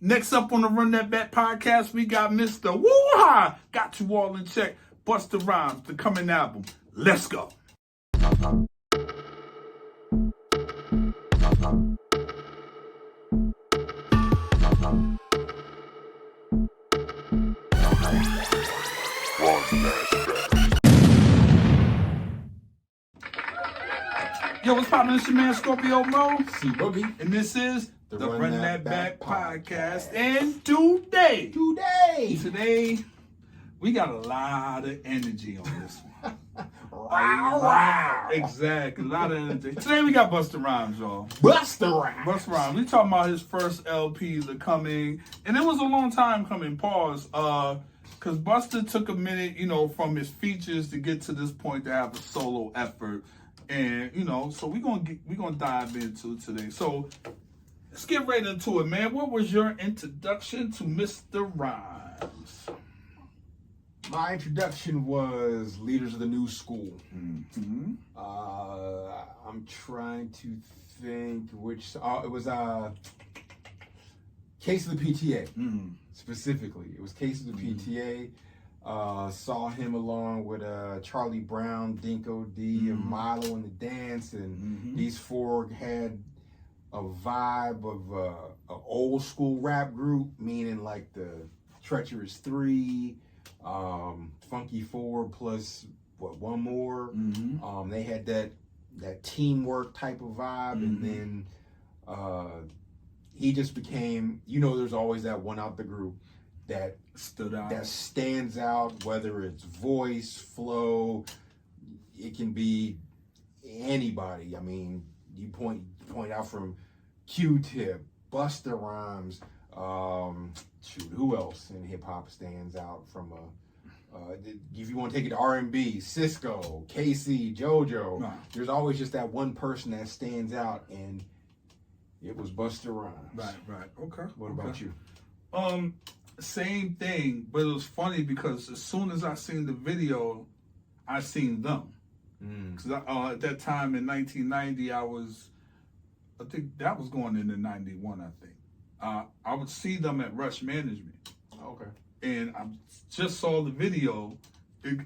Next up on the Run That Back podcast, we got Mr. Woo-Ha. Got you all in check. Busta Rhymes, the coming album. Let's go. Yo, what's poppin'? It's your man Scorpio Moe C.Boogie. and this is the Run That Back podcast. And today, we got a lot of energy on this one. Wow. Exactly, a lot of energy. Today we got Busta Rhymes, y'all. Busta Rhymes. Busta Rhymes. We talking about his first LP, The Coming, and it was a long time coming. Pause. Because Busta took a minute, from his features to get to this point to have a solo effort. And so we're gonna dive into it today. So let's get right into it, man. What was your introduction to Mr. Rhymes? My introduction was Leaders of the New School. Mm-hmm. I'm trying to think which. It was Case of the PTA. Specifically. It was Case of the PTA. Saw him along with Charlie Brown, Dinko D, and Milo in the dance, and these four had a vibe of an old school rap group, meaning like the Treacherous Three, Funky Four plus one more. They had that teamwork type of vibe, and then he just became. There's always that one out the group that stood out, that stands out, whether it's voice, flow, it can be anybody. I mean, you point out from Q-Tip, Busta Rhymes, who else in hip hop stands out from if you want to take it to R&B, Cisco, KC, JoJo. Nah. There's always just that one person that stands out, and it was Busta Rhymes. Right. Okay. What about you? Same thing, but it was funny because as soon as I seen the video, I seen them. Because at that time in 1990, I think that was going into 91, I think. I would see them at Rush Management. Okay. And I just saw the video,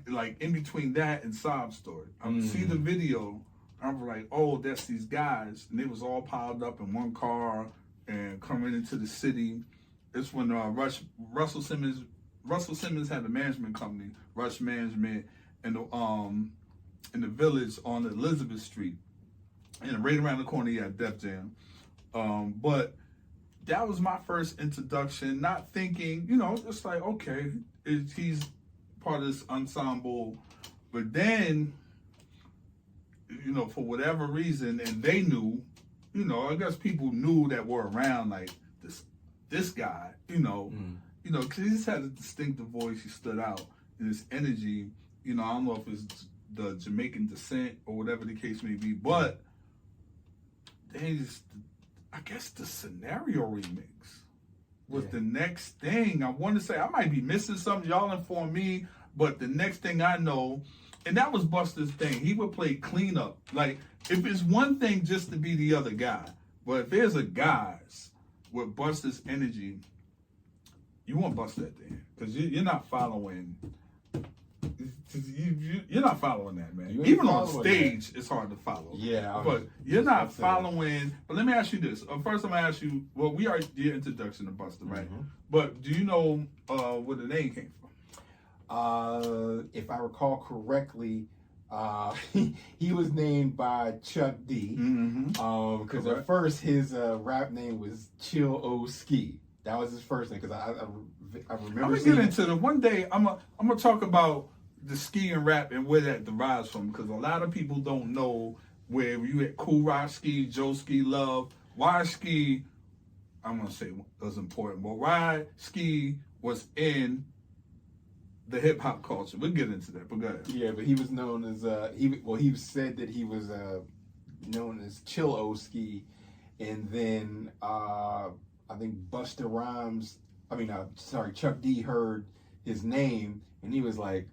like in between that and Sob Story. I would see the video, I was like, oh, that's these guys. And they was all piled up in one car and coming into the city. It's when Russell Simmons had a management company, Rush Management, in the Village on Elizabeth Street, and right around the corner he had Def Jam. But that was my first introduction. Not thinking, just like okay, he's part of this ensemble. But then, for whatever reason, and they knew, I guess people knew that were around like this guy, because he just had a distinctive voice. He stood out in his energy. I don't know if it's the Jamaican descent or whatever the case may be, but I guess the Scenario remix was the next thing. I want to say I might be missing something. Y'all inform me, but the next thing I know, and that was Busta's thing. He would play cleanup. Like if it's one thing just to be the other guy, but if there's a guys with Busta's energy, you want Busta at the end because you're not following. You're not following that, man. Even on stage, it's hard to follow. Yeah, but you're not following. But let me ask you this. First, I'm gonna ask you. Well, we are your introduction to Busta, right? But do you know where the name came from? If I recall correctly, he was named by Chuck D. Because at first his rap name was Chill O Ski. That was his first name. Because I remember. I'm gonna get into it one day. I'm gonna talk about the ski and rap and where that derives from. Because a lot of people don't know where you had Cool Rock Ski, Joe Ski Love, why Ski. I'm gonna say it was important, but why Ski was in the hip hop culture. We'll get into that, but go ahead. Yeah, but he was known as he said that he was known as Chill O Ski, and then I think Busta Rhymes. Chuck D heard his name and he was like,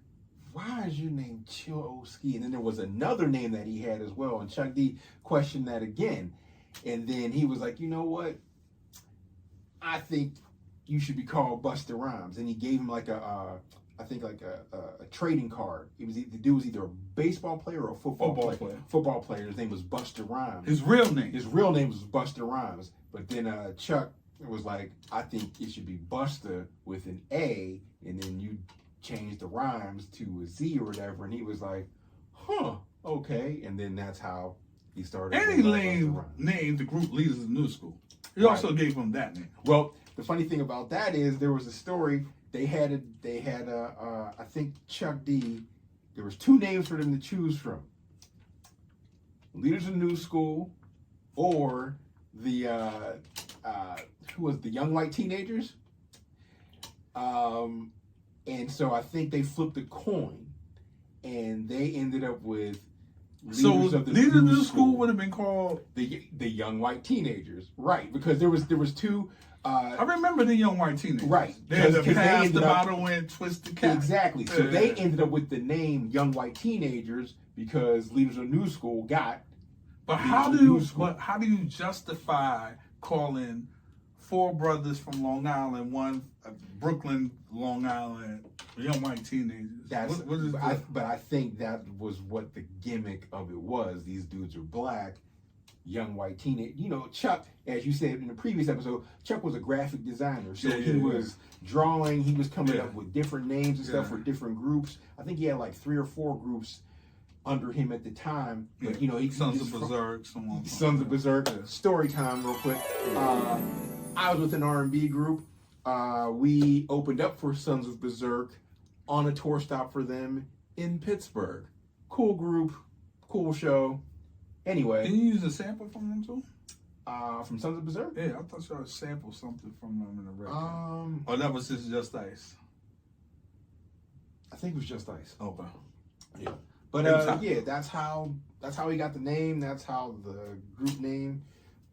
"Why is your name Chill O Ski?" And then there was another name that he had as well, and Chuck D questioned that again, and then he was like, "You know what? I think you should be called Busta Rhymes. And he gave him like a trading card. The dude was either a baseball player or a football player. Football player. His name was Busta Rhymes. His real name was Busta Rhymes. But then Chuck was like, I think it should be Busta with an A, and then you change the rhymes to a Z or whatever. And he was like, huh, okay. And then that's how he started. And he named the group Leaders of the New School. He also gave him that name. Well, the funny thing about that is there was a story. They had I think Chuck D. There was 2 names for them to choose from: Leaders of the New School, or the who was the Young White Teenagers. And so I think they flipped a coin, and they ended up with Leaders of the New School would have been called the Young White Teenagers, right? Because there was 2. I remember the Young White Teenagers. Right. They had to pass the bottle and twist the cap. Exactly. So they ended up with the name Young White Teenagers because Leaders of the New School got. But how do you justify calling 4 brothers from Long Island, 1 Brooklyn, Long Island, Young White Teenagers? What is that? But I think that was what the gimmick of it was. These dudes are black. Young white teenage, Chuck, as you said in the previous episode, Chuck was a graphic designer, so he was drawing. He was coming up with different names and stuff for different groups. I think he had like 3 or 4 groups under him at the time. But Sons of Berserk, Sons of Berserk. Story time, real quick. I was with an R&B group. We opened up for Sons of Berserk on a tour stop for them in Pittsburgh. Cool group, cool show. Anyway. Did you use a sample from them too? From Sons of Berserk? Yeah, I thought you sampled something from them in the record. Or that was just Ice? I think it was Just Ice. Okay. Yeah. But that's how he got the name. That's how the group name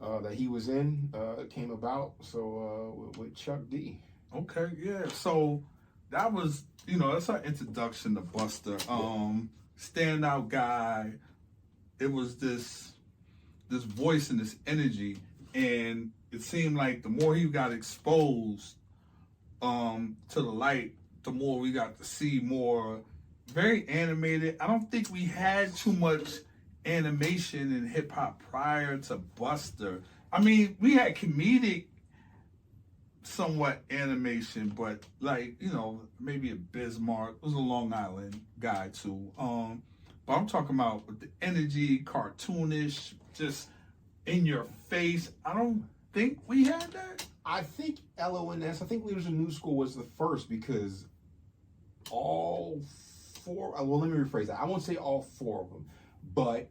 that he was in came about. So with Chuck D. Okay, yeah. So that was, that's our introduction to Busta. Standout guy. It was this voice and this energy, and it seemed like the more he got exposed to the light, the more we got to see more. Very animated. I don't think we had too much animation in hip hop prior to Busta. I mean, we had comedic, somewhat animation, but maybe a Bismarck. It was a Long Island guy too. But I'm talking about with the energy, cartoonish, just in your face. I don't think we had that. I think LONS, I think Leaders of New School was the first because all 4, well, let me rephrase that. I won't say all 4 of them, but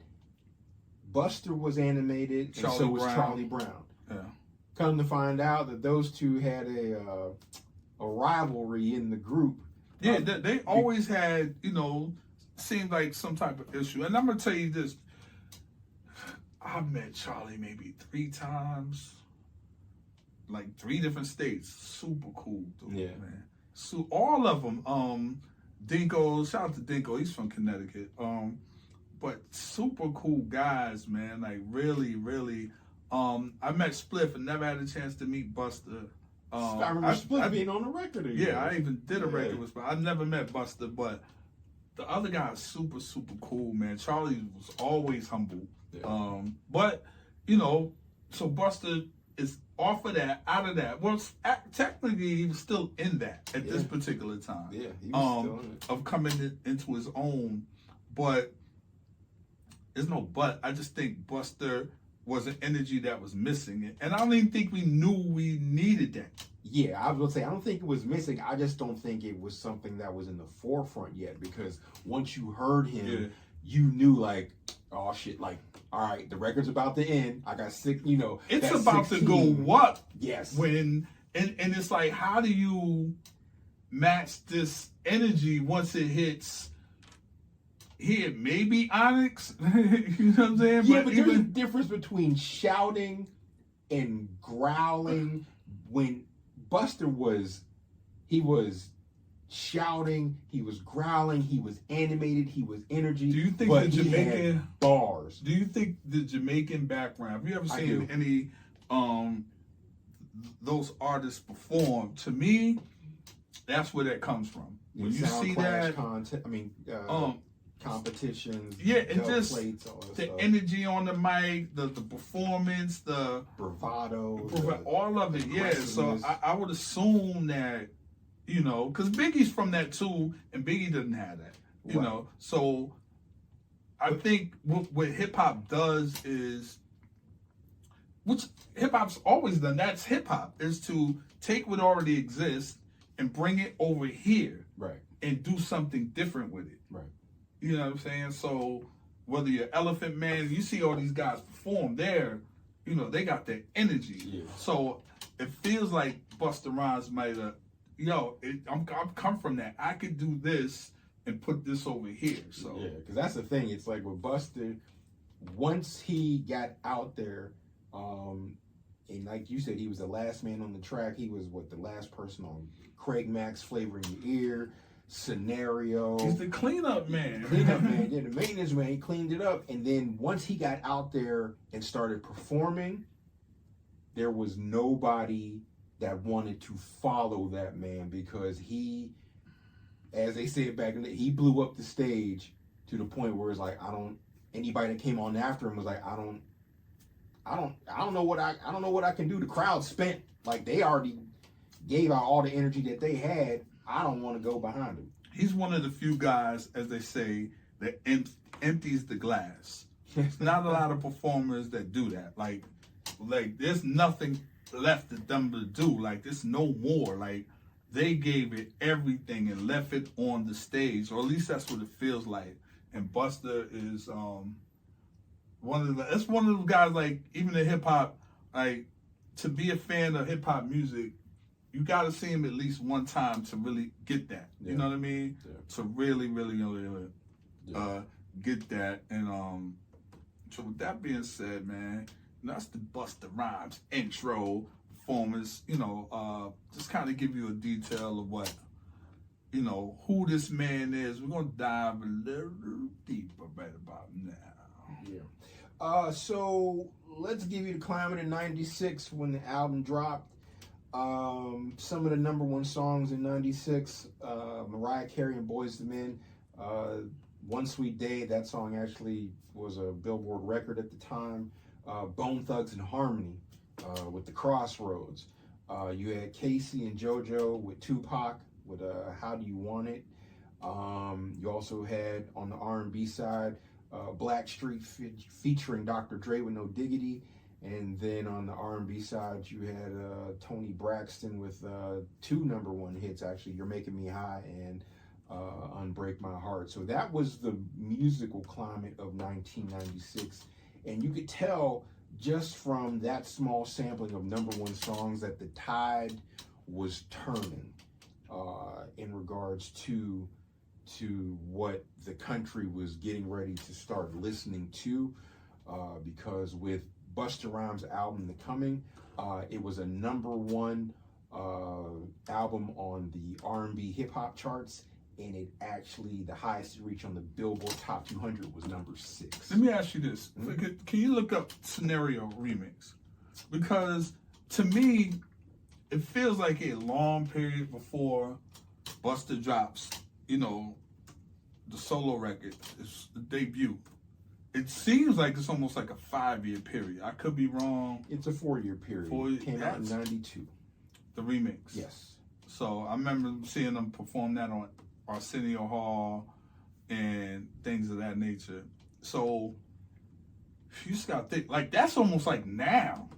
Buster was animated and so was Charlie Brown. Yeah. Come to find out that those 2 had a rivalry in the group. Yeah, they always had, seemed like some type of issue. And I'm going to tell you this. I've met Charlie maybe 3 times. Like 3 different states. Super cool dude, man. So all of them. Dinko, shout out to Dinko. He's from Connecticut. But super cool guys, man. Like really, really. I met Spliff and never had a chance to meet Busta. I remember Spliff being on the record again. Yeah, I even did a record with Spliff. I never met Busta, but the other guy is super, super cool, man. Charlie was always humble. Yeah. But, so Busta is off of that, out of that. Well, technically, he was still in that at this particular time. Yeah, he was still in it. Of coming into his own. But, there's no but. I just think Busta was an energy that was missing. And I don't even think we knew we needed that. Yeah, I was going to say, I don't think it was missing. I just don't think it was something that was in the forefront yet, because once you heard him, you knew, like, oh, shit, like, all right, the record's about to end. I got sick, It's about 16. To go up. Yes. And it's like, how do you match this energy once it hits here? Maybe Onyx? You know what I'm saying? Yeah, but there's a difference between shouting and growling. When Busta was shouting, he was growling, he was animated, he was energy. Do you think the Jamaican bars? Do you think the Jamaican background? Have you ever seen any those artists perform, to me, that's where that comes from. When you see that content, competitions, yeah, and just plates, all that the stuff. Energy on the mic, the performance, the bravado, all of it. Yeah, so I would assume that, you know, because Biggie's from that too, and Biggie doesn't have that, you know. So I think what hip hop does is, which hip hop's always done, that's hip hop, is to take what already exists and bring it over here, right, and do something different with it, right. You know what I'm saying? So whether you're Elephant Man, you see all these guys perform there, you know, they got that energy. Yeah. So it feels like Busta Rhymes might have, I'm come from that. I could do this and put this over here. So yeah, because that's the thing. It's like with Busta, once he got out there, and like you said, he was the last man on the track. He was the last person on Craig Mack's Flavor in Your Ear, Scenario. He's the cleanup man. Yeah, the maintenance man. He cleaned it up, and then once he got out there and started performing, there was nobody that wanted to follow that man, because he, as they said back in the day, he blew up the stage to the point where it's like, anybody that came on after him was like, I don't know what I can do. The crowd spent, like, they already gave out all the energy that they had. I don't want to go behind him. He's one of the few guys, as they say, that empties the glass. There's not a lot of performers that do that. Like there's nothing left for them to do. Like, there's no more. Like, they gave it everything and left it on the stage, or at least that's what it feels like. And Busta is one of those guys, like, even in hip hop, like, to be a fan of hip hop music, you got to see him at least one time to really get that. You know what I mean? Yeah. To really get that. And so with that being said, man, that's the Busta Rhymes intro performance. You know, just kind of give you a detail of what, you know, who this man is. We're gonna dive a little deeper right about now. Yeah. So let's give you the climate in '96 when the album dropped. Some of the number one songs in '96, Mariah Carey and Boyz II Men, One Sweet Day. That song actually was a Billboard record at the time. Bone Thugs and Harmony with The Crossroads. You had Casey and JoJo with Tupac with How Do You Want It. You also had on the R&B side Blackstreet featuring Dr. Dre with No Diggity. And then on the R&B side, you had Tony Braxton with two number one hits, actually, You're Making Me High and Unbreak My Heart. So that was the musical climate of 1996. And you could tell just from that small sampling of number one songs that the tide was turning in regards to what the country was getting ready to start listening to, because with Busta Rhymes' album The Coming, it was a number one album on the R&B hip hop charts, and it actually, the highest it reached on the Billboard Top 200 was number 6. Let me ask you this. Can you look up Scenario Remix? Because to me, it feels like a long period before Busta drops, you know, the solo record, the debut. It seems like it's almost like a 5-year period. I could be wrong. It's a 4-year period. It came out in '92. The remix. Yes. So I remember seeing them perform that on Arsenio Hall and things of that nature. So you just gotta think, like, that's almost like now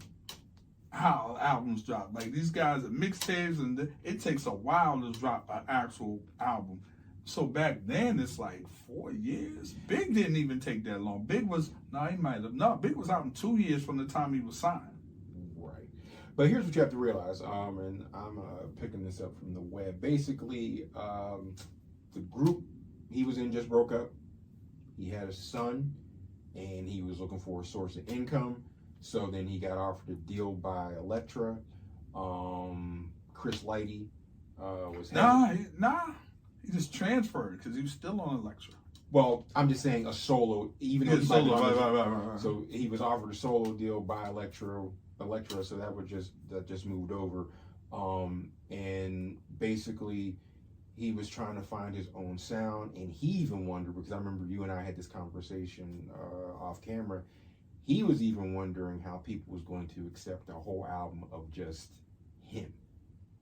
how albums drop. Like, these guys are mixtapes, and it takes a while to drop an actual album. So back then, it's like 4 years. Big didn't even take that long. Big was, Big was out in 2 years from the time he was signed. Right. But here's what you have to realize, and I'm picking this up from the web. Basically, the group he was in just broke up. He had a son, and he was looking for a source of income. So then he got offered a deal by Elektra. Chris Lighty was... He just transferred because he was still on Elektra. Well, I'm just saying a solo, even though right. So he was offered a solo deal by Elektra. Electra, so that just moved over. And basically he was trying to find his own sound, and he even wondered, because I remember you and I had this conversation off camera, he was even wondering how people was going to accept a whole album of just him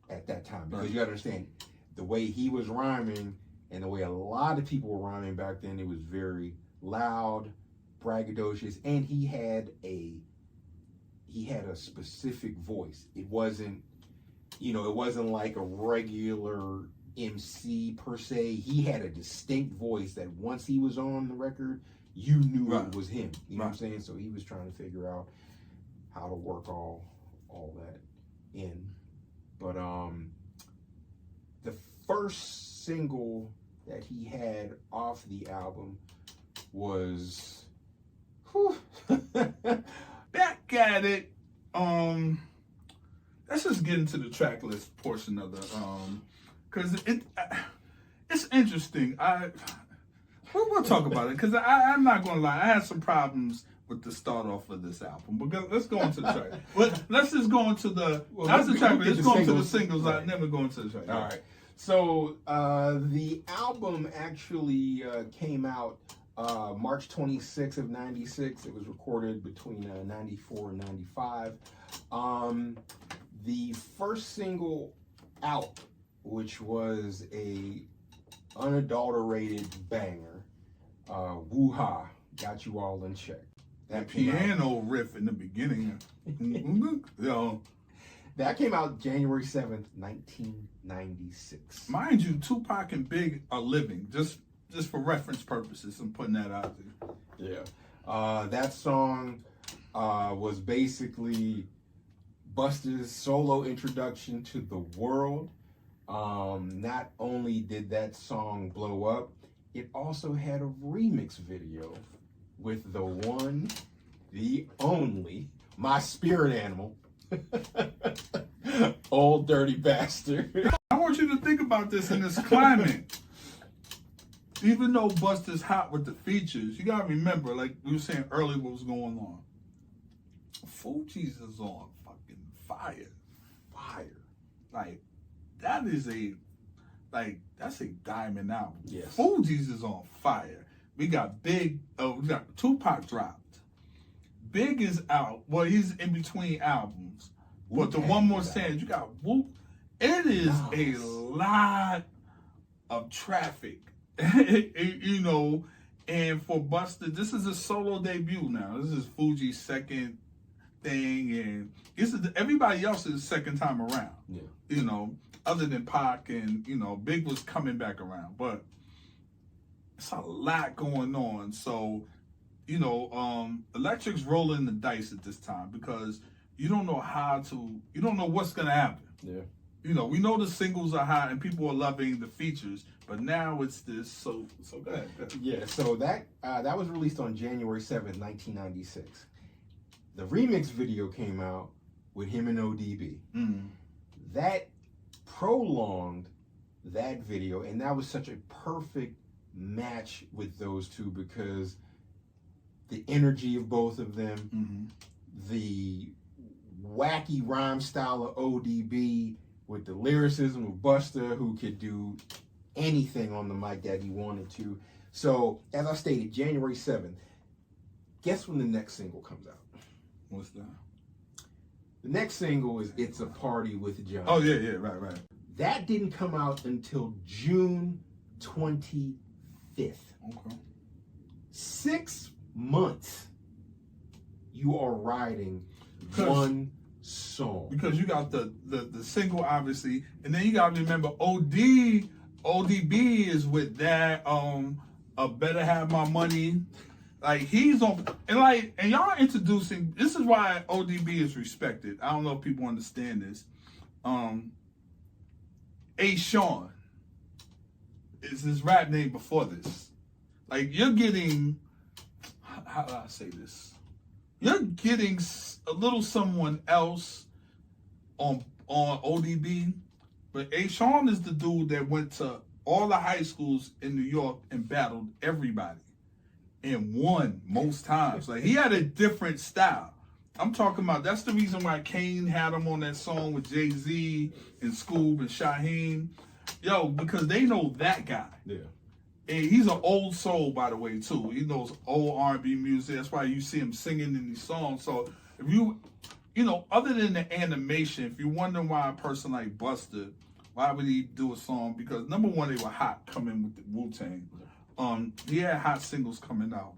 at that time. Because you gotta understand, the way he was rhyming and the way a lot of people were rhyming back then, it was very loud, braggadocious, and he had a specific voice. It wasn't like a regular MC per se. He had a distinct voice that once he was on the record, you knew it was him. You know what I'm saying? So he was trying to figure out how to work all that in. But the first single that he had off the album was Back at It. Let's just get into the track list portion of the because it's interesting. We'll talk about it, because I'm not gonna lie, I had some problems with the start off of this album. But let's go into the track. Let's just go into the let's go into the singles. Right. Then we go into the track. All right. So the album actually came out March 26th of 96. It was recorded between 94 and 95. The first single out, which was a unadulterated banger, Woo-Ha, Got You All in Check. That piano riff in the beginning. That came out January 7th, 1996. Mind you, Tupac and Big are living, just for reference purposes. I'm putting that out there. Yeah. That song was basically Busta's solo introduction to the world. Not only did that song blow up, it also had a remix video with the one, the only, my spirit animal, Old Dirty Bastard. I want you to think about this in this climate. Even though Busta's hot with the features, you gotta remember, like we were saying earlier, what was going on. Fugees is on fucking fire. Like, that's a diamond album. Yes. Fugees is on fire. We got Tupac dropped. Big is out. Well, he's in between albums. But the One More Stand, you got Whoop. It is a lot of traffic. You know, and for Busta, this is a solo debut now. This is Fugees' second thing, and this is everybody else's second time around. Yeah. You know, other than Pac, and you know, Big was coming back around, but it's a lot going on. So, you know, Electric's rolling the dice at this time, because you don't know what's gonna happen. Yeah. You know, we know the singles are hot and people are loving the features, but now it's this. So go ahead. Yeah. So that was released on January 7th, 1996. The remix video came out with him and ODB. Mm. That prolonged that video, and that was such a perfect match with those two, because the energy of both of them, the wacky rhyme style of ODB with the lyricism of Busta, who could do anything on the mic that he wanted to. So, as I stated, January 7th, guess when the next single comes out? What's that? The next single is It's a Party with Johnny. Oh, yeah, right. That didn't come out until June 25th. Okay. 6 months you are writing one song. Because you got the single, obviously, and then you got to remember ODB is with that, Better Have My Money. Like, he's on, and y'all introducing, this is why ODB is respected. I don't know if people understand this. A. Sean is his rap name before this. Like, you're getting, how do I say this? You're getting a little someone else on ODB, but A. Sean is the dude that went to all the high schools in New York and battled everybody and won most times. Like, he had a different style. I'm talking about, that's the reason why Kane had him on that song with Jay-Z and Scoob and Shaheem. Yo, because they know that guy. Yeah. And he's an old soul, by the way, too. He knows old R&B music. That's why you see him singing in these songs. So if you know, other than the animation, if you're wondering why a person like Busta, why would he do a song? Because number one, they were hot coming with the Wu-Tang. He had hot singles coming out.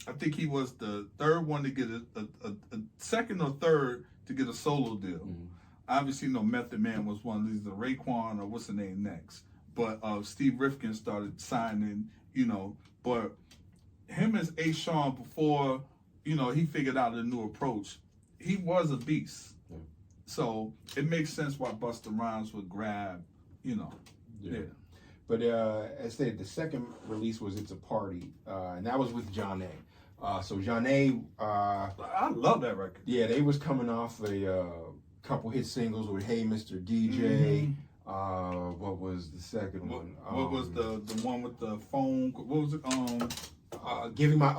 I think he was the third one to get a second or third to get a solo deal. Mm-hmm. Obviously, no, Method Man was one of these, the Raekwon or what's the name next. But Steve Rifkin started signing, you know. But him as A. Sean, before, you know, he figured out a new approach, he was a beast. Yeah. So it makes sense why Busta Rhymes would grab, you know. Yeah. But as I said, the second release was It's a Party, and that was with John A. So John A. I love that record. Yeah, they was coming off a couple hit singles with Hey Mr. DJ. Mm-hmm. What was the second one? What was the one with the phone? What was it? Giving my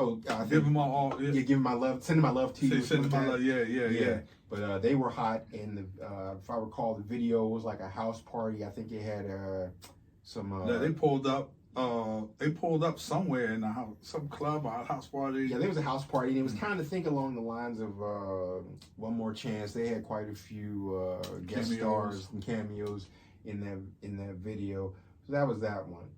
giving my all. Yeah, giving my love, sending my love to you. Sending my love. Yeah. But they were hot, and if I recall, the video was like a house party. I think it had some. Yeah, they pulled up. They pulled up somewhere in a house, some club or a house party. Yeah, there was a house party, and it was kind of think along the lines of One More Chance. They had quite a few guest stars and cameos in that video. So that was that one.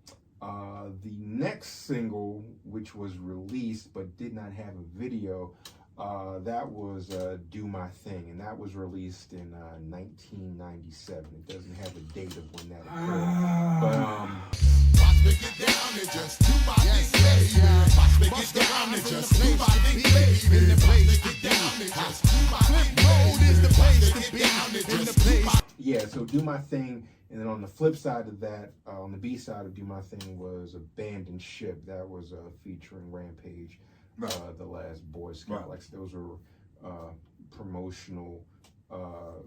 The next single, which was released but did not have a video, that was Do My Thing, and that was released in 1997. It doesn't have a date of when that occurred. But yeah, so Do My Thing, and then on the flip side of that, on the B side of Do My Thing was Abandoned Ship. That was featuring Rampage, The Last Boy Scout. Like those were promotional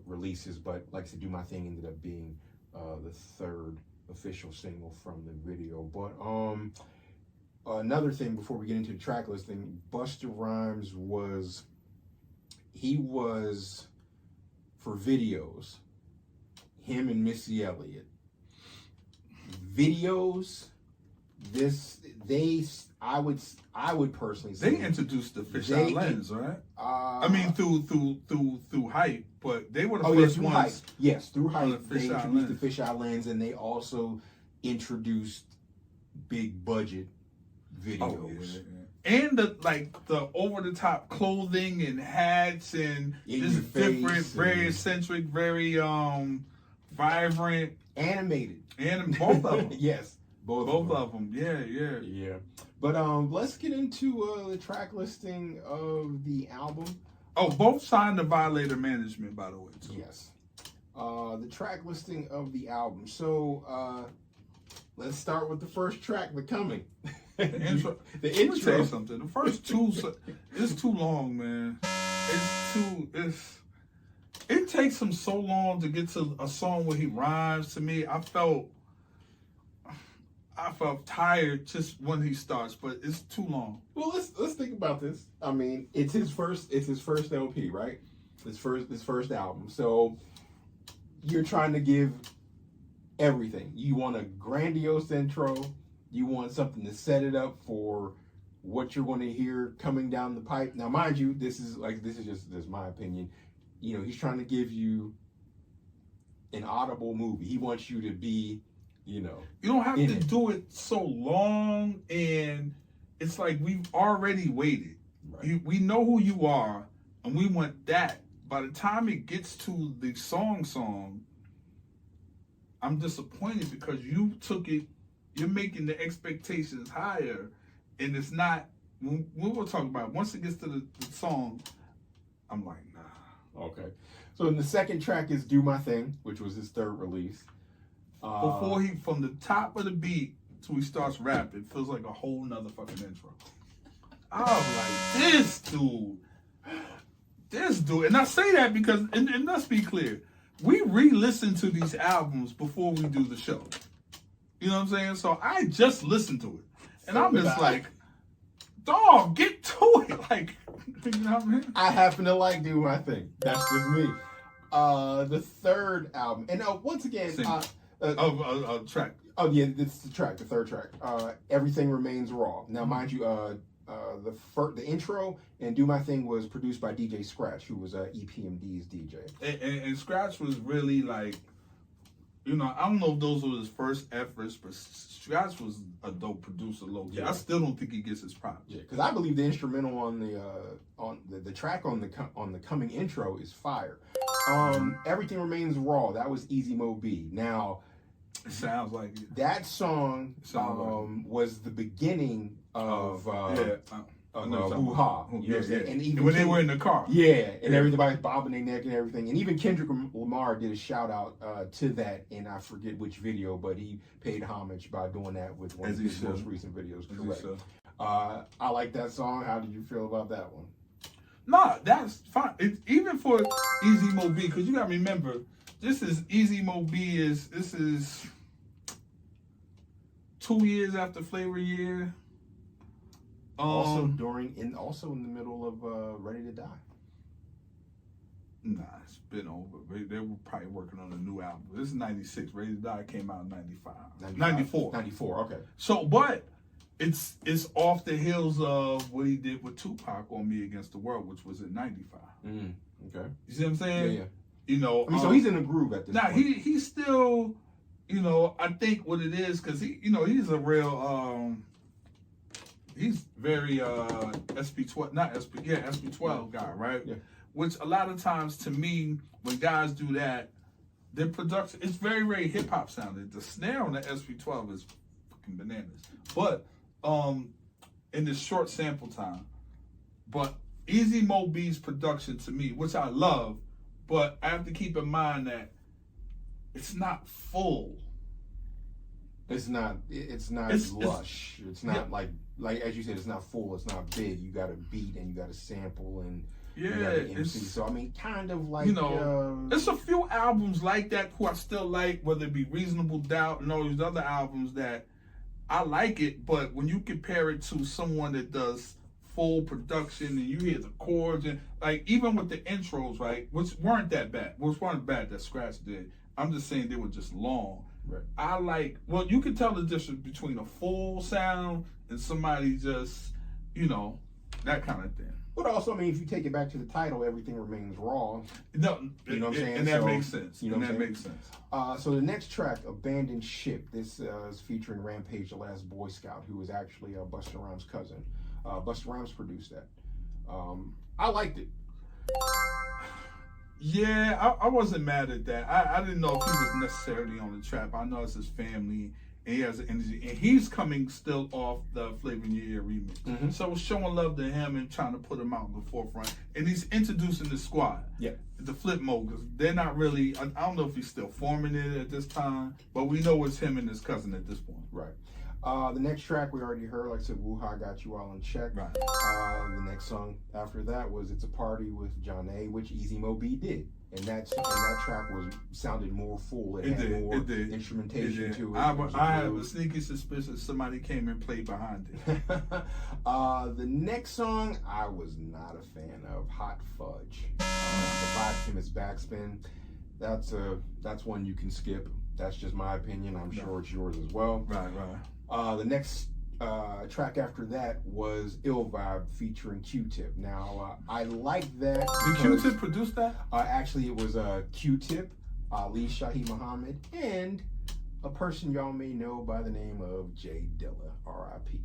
releases, but like I said, Do My Thing ended up being the third official single from the video. But another thing before we get into the track listing, Busta Rhymes was for videos, him and Missy Elliott. Videos, I would personally say they introduced the fisheye lens, right? I mean through Hype, but they were the first ones. Hype. Yes, through Hype they introduced the fisheye lens, and they also introduced big budget videos. Oh, yeah. And the over the top clothing and hats and just different, very eccentric, very vibrant, animated, and both of them. Yes, both of them. Yeah. But let's get into the track listing of the album. Oh, both signed to Violator Management, by the way, too. Yes. The track listing of the album. So let's start with the first track, The Coming. The intro. Let me tell you something. The first two, it's too long, man. It takes him so long to get to a song where he rhymes. To me, I felt tired just when he starts, but it's too long. Well, let's think about this. I mean, it's his first LP, right? His first album. So you're trying to give everything. You want a grandiose intro. You want something to set it up for what you're going to hear coming down the pipe. Now, mind you, this is just my opinion. You know, he's trying to give you an audible movie. He wants you to be, you know, you don't have to do it so long, and it's like we've already waited. Right. We know who you are, and we want that. By the time it gets to the song, I'm disappointed because you took it. You're making the expectations higher, and it's not. When we're talking about once it gets to the song, I'm like, nah. Okay. So the second track is Do My Thing, which was his third release. Before from the top of the beat till he starts rapping, it feels like a whole nother fucking intro. I was like, this dude. And I say that because, and let's be clear, we re-listen to these albums before we do the show. You know what I'm saying? So I just listened to it. And I'm just like, dog, get to it. Like, You know what I mean? I happen to like Do My Thing. That's just me. The third album, and once again, track. Oh yeah, this is the track, the third track. Everything Remains Raw. Now, mind you, the intro and Do My Thing was produced by DJ Scratch, who was EPMD's DJ. And Scratch was really like, you know, I don't know if those were his first efforts, but Scratch was a dope producer, low key. Yeah. I still don't think he gets his props. Yeah, because I believe the instrumental on the track on the coming intro is fire. Everything Remains Raw. That was Easy Mo B. Now, it sounds like it. That song was the beginning of Hoo-Ha. And even when they were in the car. Yeah, and everybody's bobbing their neck and everything. And even Kendrick Lamar did a shout out to that, and I forget which video, but he paid homage by doing that with one of his most recent videos. Correct. I like that song. How did you feel about that one? Nah, that's fine. It's even for Easy Mo B, because you gotta remember, this is Easy Mo B this is 2 years after Flavor Year. Also in the middle of Ready to Die. Nah, it's been over. They were probably working on a new album. This is 96. Ready to Die came out in 95. 94. 94, okay. So, but it's off the heels of what he did with Tupac on Me Against the World, which was in 95. Okay. You see what I'm saying? Yeah. You know, so he's in a groove at this point. He's still, you know, I think what it is, because he's a real he's very SP12 guy, right? Yeah. Which a lot of times to me, when guys do that, their production, it's very, very hip hop sounding. The snare on the SP12 is fucking bananas. But in this short sample time, but Easy Mo B's production to me, which I love, but I have to keep in mind that it's not full. It's not lush. It's not like as you said, it's not full, it's not big. You got a beat and you got a sample and you got an MC. So I mean, kind of like, you know, there's a few albums like that who I still like, whether it be Reasonable Doubt and all these other albums that I like it, but when you compare it to someone that does full production and you hear the chords and like even with the intros, right, which weren't that bad, that Scratch did. I'm just saying they were just long. Right. You can tell the difference between a full sound and somebody just, you know, that kind of thing. But also, I mean, if you take it back to the title, Everything Remains Raw. No, you know what I'm saying? And that makes sense. You know what I'm saying? Makes sense. So the next track, Abandoned Ship, this is featuring Rampage, the Last Boy Scout, who is actually Busta Rhymes' cousin. Busta Rhymes produced that. I liked it. Yeah, I wasn't mad at that. I didn't know if he was necessarily on the trap. I know it's his family, and he has an energy. And he's coming still off the Flavor in Your Ear remix. Mm-hmm. So showing love to him and trying to put him out in the forefront. And he's introducing the squad. Yeah. The Flip Mode, because they're not really, I don't know if he's still forming it at this time, but we know it's him and his cousin at this point. Right. The next track we already heard, like I said, Woo-Ha Got You All in Check. Right. The next song after that was It's a Party with John A, which Easy Mo B did. And that track sounded more full. It had more instrumentation to it. I have a sneaky suspicion somebody came and played behind it. The next song I was not a fan of, Hot Fudge. The Black Chemist Backspin. That's one you can skip. That's just my opinion. I'm sure it's yours as well. Right. The next track after that was Ill Vibe featuring Q-Tip. Now, I like that. Did Q-Tip produce that? Actually, it was Q-Tip, Ali Shahi Muhammad, and a person y'all may know by the name of Jay Dilla, R.I.P.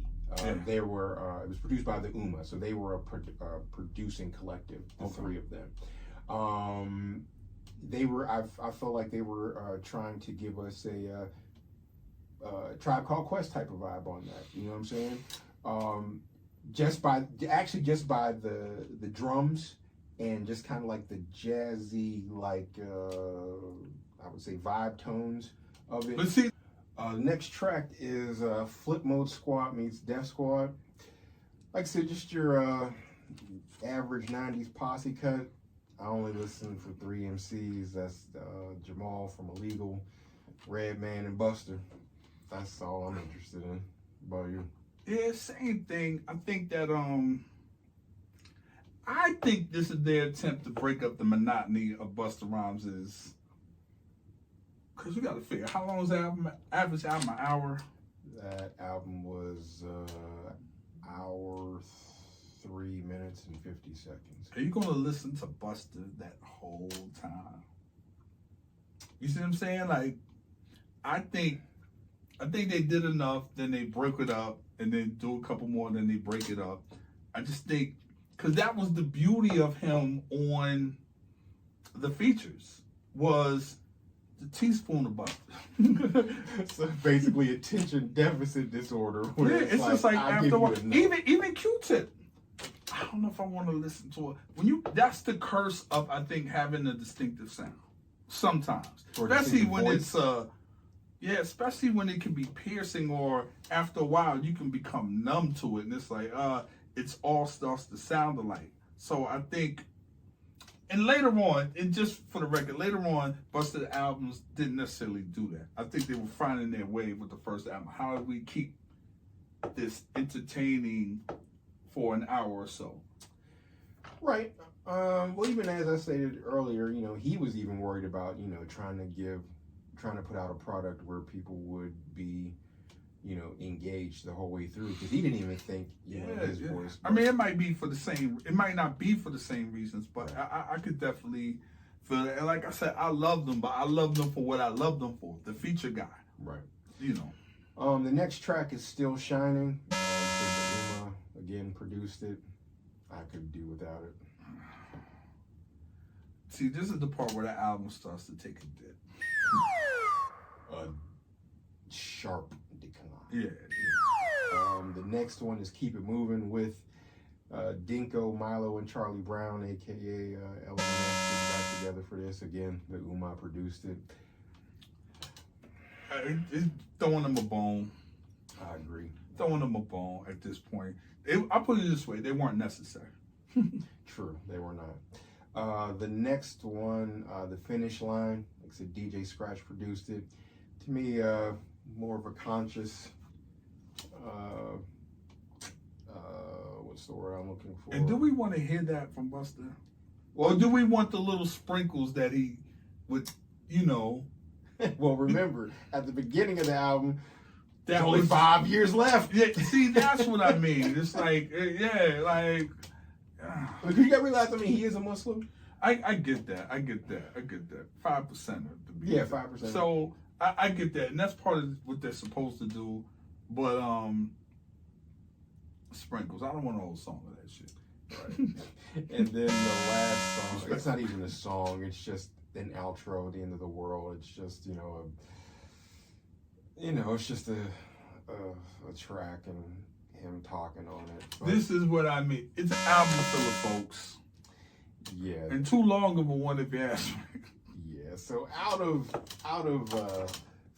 They were. It was produced by the Ummah, so they were a producing collective, the three of them. They were. I felt like they were trying to give us a Tribe Called Quest type of vibe on that. You know what I'm saying? Just by the drums and just kind of like the jazzy, like I would say vibe tones of it. Let's see. The next track is Flip Mode Squad meets Def Squad. Like I said, just your average 90s posse cut. I only listen for 3 MCs. That's Jamal from Illegal, Redman, and Buster. That's all I'm interested in. About you? Yeah, same thing. I think that I think this is their attempt to break up the monotony of Busta Rhymes'. Because you got to figure, how long is the album? Average album, an hour? That album was hour 3 minutes and 50 seconds. Are you going to listen to Busta that whole time? You see what I'm saying? Like, I think they did enough, then they break it up, and then do a couple more, then they break it up. I just think, because that was the beauty of him on the features, was the teaspoon of butter. So basically, attention deficit disorder. Where Yeah, it's just like after a while. enough. Even Q-Tip. I don't know if I want to listen to it. That's the curse of, I think, having a distinctive sound. Sometimes, especially when voice. especially when it can be piercing, or after a while you can become numb to it, and it's like it's all starts to sound alike. So I think, and later on, and just for the record, later on, Busta albums didn't necessarily do that. I think they were finding their way with the first album. How do we keep this entertaining for an hour or so? Right. Well, even as I stated earlier, he was even worried about, trying to put out a product where people would be, engaged the whole way through, because he didn't even think, his voice. I mean, it might not be for the same reasons, but I could definitely feel it. And like I said, I love them, but I love them for what I love them for, the feature guy. Right. The next track is Still Shining. Uma, again, produced it. I could do without it. See, this is the part where the album starts to take a dip. A sharp decline. Yeah. The next one is Keep It Moving with Dinko, Milo, and Charlie Brown, aka LMS, got together for this. Again, but Uma produced it. It's throwing them a bone. I agree. Throwing them a bone at this point. I put it this way, they weren't necessary. True, they were not. The next one, The Finish Line, like I said, DJ Scratch produced it. To me, more of a conscious, what's the word I'm looking for? And do we want to hear that from Busta? Or do we want the little sprinkles that he would, Well, remember, at the beginning of the album, that there's only 5 years left. Yeah, see, that's what I mean. It's like, Because you gotta realize, he is a Muslim. I get that. 5%. Yeah, 5%. So I get that, and that's part of what they're supposed to do. But sprinkles, I don't want a whole song of that shit. Right. And then the last song, it's not even a song. It's just an outro at the end of the world. It's just it's just a track and him talking on it. But this is what I mean. It's an album filler, folks. Yeah. And too long of a one, if you ask me. Yeah. So out of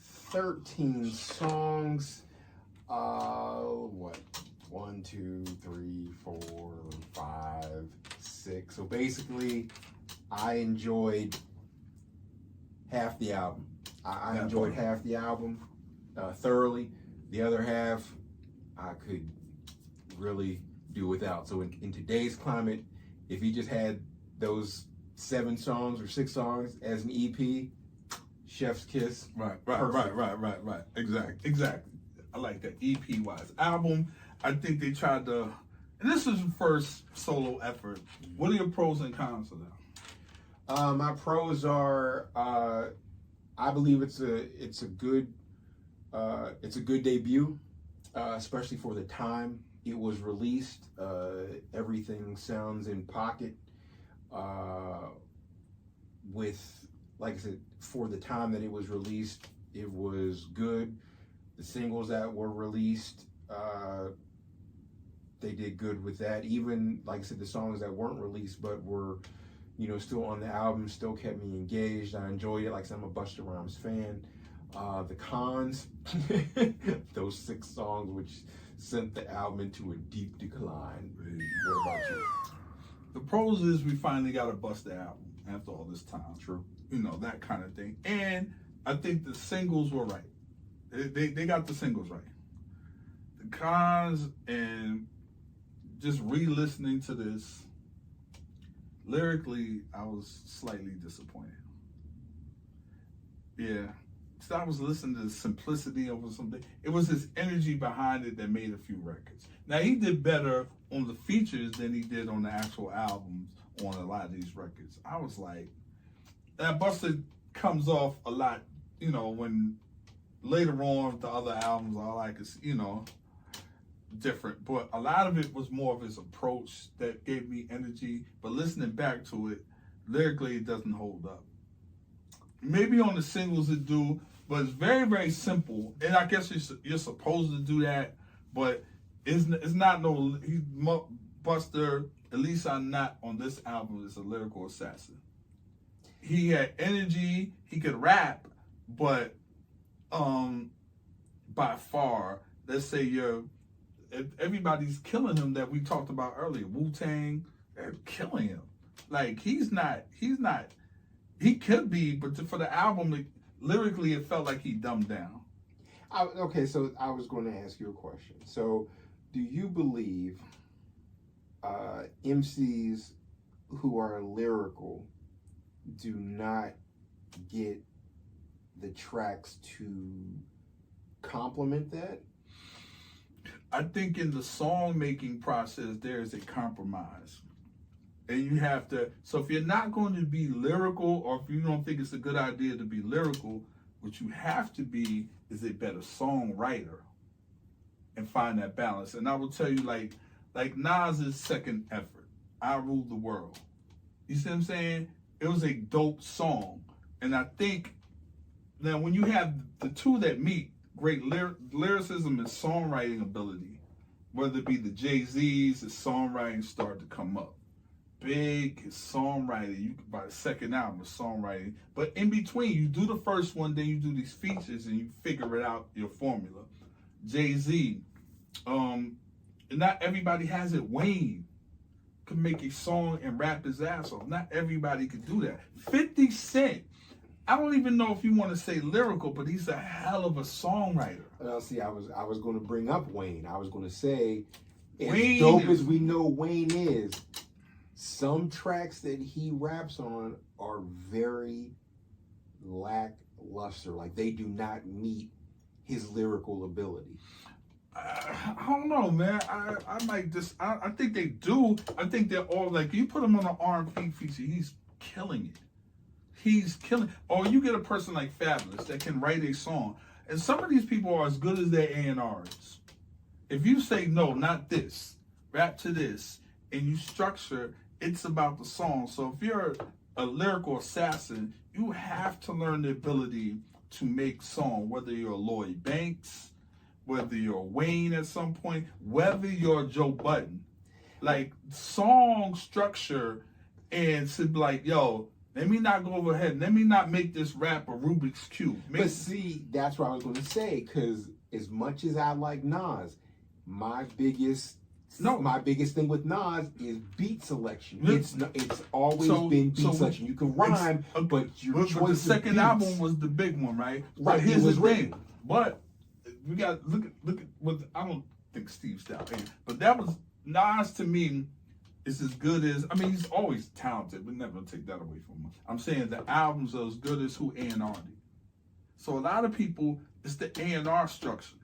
13 songs, what? 1, 2, 3, 4, 5, 6. So basically, I enjoyed half the album. I enjoyed half the album thoroughly. The other half, I could really do without. So in today's climate, if he just had those 7 songs or 6 songs as an EP, chef's kiss. Right. Exactly. I like that. EP wise. Album, I think they tried to, and this is the first solo effort. What are your pros and cons of that? My pros are, I believe it's a good debut, especially for the time it was released. Everything sounds in pocket. With, like I said, for the time that it was released, it was good. The singles that were released, they did good with that. Even, like I said, the songs that weren't released but were, still on the album, still kept me engaged. I enjoyed it. Like I said, I'm a Busta Rhymes fan. The cons, those 6 songs which sent the album into a deep decline. What about you? The pros is we finally got a Busta album after all this time. True. That kind of thing. And I think the singles were right. They got the singles right. The cons, and just re-listening to this, lyrically, I was slightly disappointed. Yeah. So I was listening to the simplicity of something. It was his energy behind it that made a few records. Now, he did better on the features than he did on the actual albums on a lot of these records. I was like, that Busta comes off a lot, when later on the other albums are like, different. But a lot of it was more of his approach that gave me energy. But listening back to it, lyrically, it doesn't hold up. Maybe on the singles it do, but it's very, very simple. And I guess you're supposed to do that, but it's not Busta, at least I'm not on this album, is a lyrical assassin. He had energy, he could rap, but by far, let's say everybody's killing him that we talked about earlier. Wu-Tang, they're killing him. Like, he could be, but for the album, lyrically, it felt like he dumbed down. Okay, so I was going to ask you a question. So, do you believe MCs who are lyrical do not get the tracks to complement that? I think in the song making process, there is a compromise. And you have to, so if you're not going to be lyrical, or if you don't think it's a good idea to be lyrical, what you have to be is a better songwriter and find that balance. And I will tell you, like Nas's second effort, I Rule the World. You see what I'm saying? It was a dope song. And I think now when you have the two that meet, great lyricism and songwriting ability, whether it be the Jay-Z's, his songwriting started to come up. Big, his songwriting, by the second album, his songwriting. But in between, you do the first one, then you do these features and you figure it out, your formula. Jay-Z, and not everybody has it. Wayne could make a song and rap his ass off. Not everybody could do that. 50 Cent, I don't even know if you want to say lyrical, but he's a hell of a songwriter. See, I was going to bring up Wayne. I was going to say, Wayne as dope as we know Wayne is, some tracks that he raps on are very lackluster. Like, they do not meet his lyrical ability. I don't know, man. I might just. I think they do. I think they're all like. You put him on an R&B feature, he's killing it. He's killing. Or you get a person like Fabulous that can write a song, and some of these people are as good as their A&Rs. If you say no, not this, rap to this, and you structure, it's about the song. So if you're a lyrical assassin, you have to learn the ability to make song. Whether you're Lloyd Banks, whether you're Wayne at some point, whether you're Joe Budden, like song structure, and to be like, yo, let me not go overhead. Let me not make this rap a Rubik's Cube. But see, that's what I was going to say, because as much as I like Nas, my biggest thing with Nas is beat selection. It's always been beat selection. You can rhyme, but your choice. But the second album was the big one, right? Right. But here's the thing. But we got look at what I don't think Steve's style, but that was Nas to me. Is as good as, I mean, he's always talented, but never take that away from him. I'm saying the albums are as good as who A&R'd it. So a lot of people, it's the A&R structure.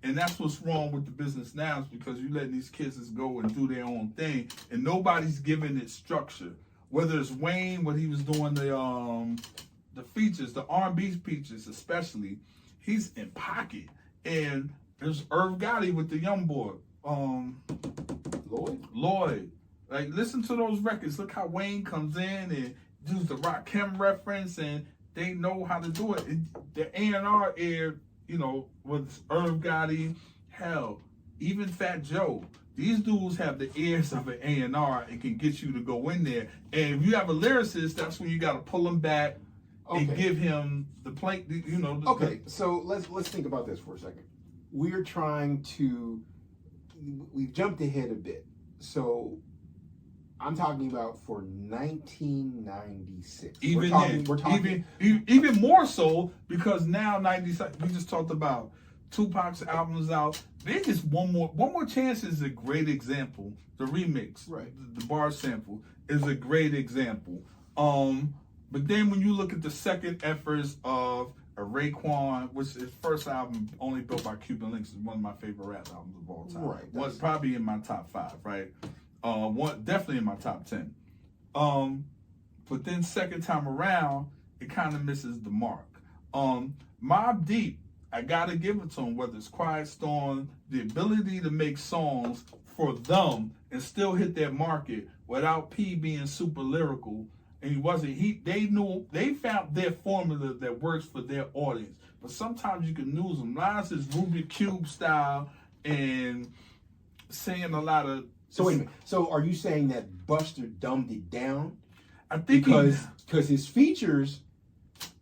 And that's what's wrong with the business now, is because you letting these kids just go and do their own thing, and nobody's giving it structure. Whether it's Wayne, when he was doing the features, the R&B features especially, he's in pocket. And there's Irv Gotti with the young boy. Lloyd. Like, listen to those records. Look how Wayne comes in and does the Rakim reference, and they know how to do it. The A&R air, with Irv Gotti, hell, even Fat Joe. These dudes have the ears of an A&R and can get you to go in there. And if you have a lyricist, that's when you got to pull him back and give him the plank. So let's think about this for a second. We're trying to. We've jumped ahead a bit. So I'm talking about for 1996. Even more so, because now 96, we just talked about Tupac's albums out. Big is one more chance is a great example. The remix, right? The bar sample is a great example. But then when you look at the second efforts of a Raekwon, which his first album only built by Cuban Links, is one of my favorite rap albums of all time. Right. Was probably in my top 5, right? Definitely in my top 10. But then second time around, it kind of misses the mark. Mobb Deep, I gotta give it to him, whether it's Quiet Storm, the ability to make songs for them and still hit their market without P being super lyrical. And they found their formula that works for their audience. But sometimes you can lose them. Lies is Rubik's Cube style and saying a lot of. So wait a minute. So are you saying that Busta dumbed it down? I think because his features,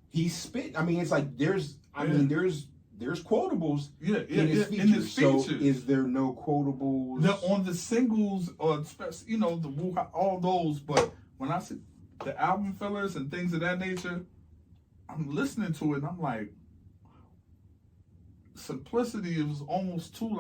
he spit. I mean, it's like there's quotables in his features. So is there no quotables? On the singles or the all those, but when I said the album fillers and things of that nature, I'm listening to it and I'm like, simplicity was almost too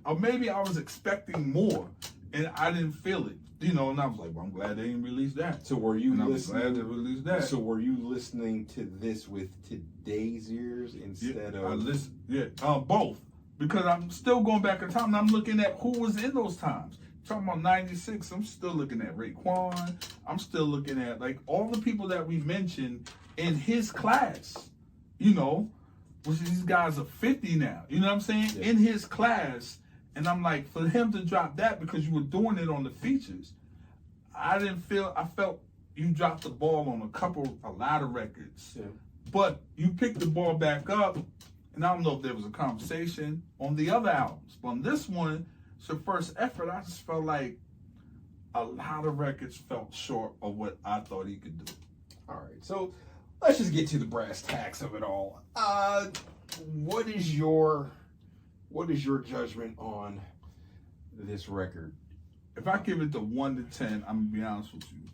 or maybe I was expecting more and I didn't feel it, and I was like, well, I'm glad they didn't release that. So were you listening? I'm glad they released that. So were you listening to this with today's ears instead of? Both, because I'm still going back in time and I'm looking at who was in those times. Talking about 96, I'm still looking at Raekwon. I'm still looking at all the people that we mentioned in his class, which these guys are 50 now. You know what I'm saying? Yeah. In his class. And I'm like, for him to drop that because you were doing it on the features, I felt you dropped the ball on a lot of records. Yeah. But you picked the ball back up, and I don't know if there was a conversation on the other albums. But on this one, it's your first effort. I just felt like a lot of records felt short of what I thought he could do. All right, so let's just get to the brass tacks of it all. What is your judgment on this record? If I give it the 1 to 10, I'm gonna be honest with you,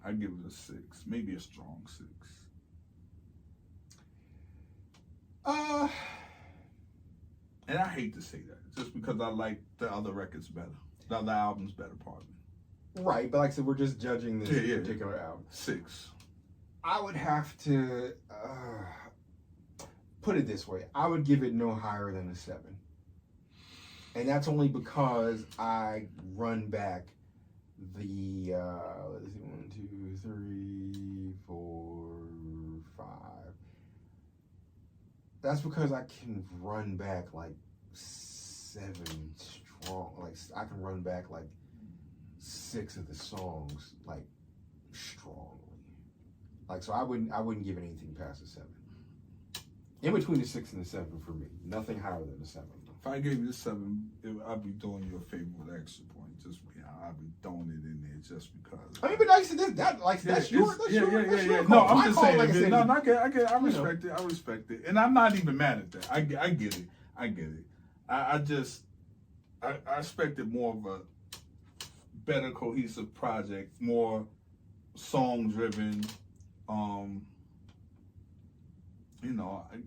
I give it a 6, maybe a strong 6. And I hate to say that, just because I like the other records better, the other albums better, pardon me. Right, but like I said, we're just judging this particular album. 6. I would have to put it this way. I would give it no higher than a 7. And that's only because I run back the, let's see, 1, 2, 3, 4, 5. That's because I can run back 7 strong. I can run back 6 of the songs strongly. So I wouldn't give it anything past a 7. In between the 6 and the 7 for me. Nothing higher than a 7. If I gave you the 7, I'd be doing you a favor with an extra point. I'd be throwing it in there just because. I mean, but that's your. No, I'm just saying. I respect it. I respect it, and I'm not even mad at that. I get it. I expected more of a better cohesive project, more song driven.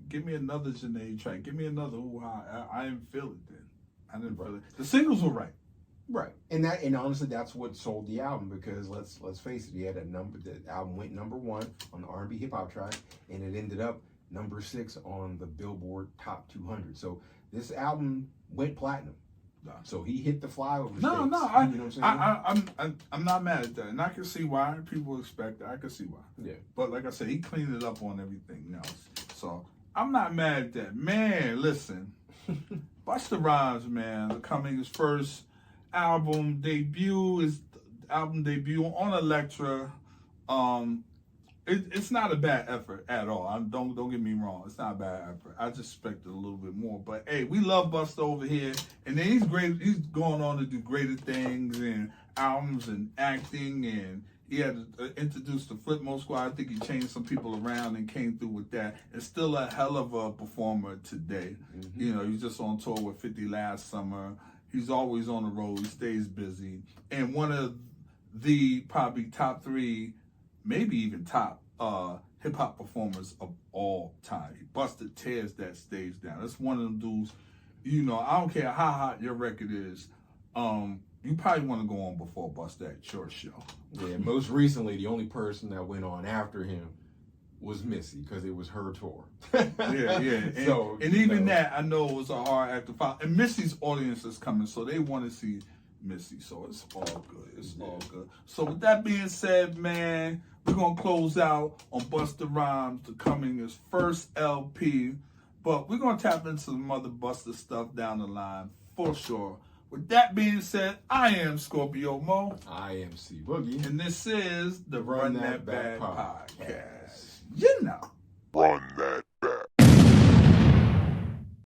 Give me another Janae track. Give me another hoo-ha. I didn't feel it then. I didn't feel it. The singles were right. Right. And honestly, that's what sold the album, because let's face it, the album went number 1 on the R&B hip hop track, and it ended up number 6 on the Billboard Top 200. So this album went platinum. So he hit the flyover. No, you know what I'm saying? I'm not mad at that, and I can see why people expect it. I can see why. Yeah. But like I said, he cleaned it up on everything else. So I'm not mad at that. Man, listen, Busta Rhymes, man, coming his first album debut on Elektra. It's not a bad effort at all. Don't get me wrong. It's not a bad effort. I just expected a little bit more. But hey, we love Busta over here, and then he's great. He's going on to do greater things and albums and acting, and he had introduced the Flipmode Squad. I think he changed some people around and came through with that. And still a hell of a performer today. Mm-hmm. He's just on tour with 50 last summer. He's always on the road. He stays busy. And one of the probably top 3, maybe even top hip hop performers of all time. Busta tears that stage down. That's one of them dudes. You know, I don't care how hot your record is. You probably want to go on before Busta at your show. Yeah, most recently, the only person that went on after him was Missy, because it was her tour. Yeah. And even that, I know it was a hard act to follow. And Missy's audience is coming, so they want to see Missy. So it's all good. It's all good. So with that being said, man, we're going to close out on Busta Rhymes, the coming his first LP. But we're going to tap into some other Busta stuff down the line, for sure. With that being said, I am Scorpio Moe. I am C.Boogie. And this is the Run That Back Podcast. Podcast. You know. Run that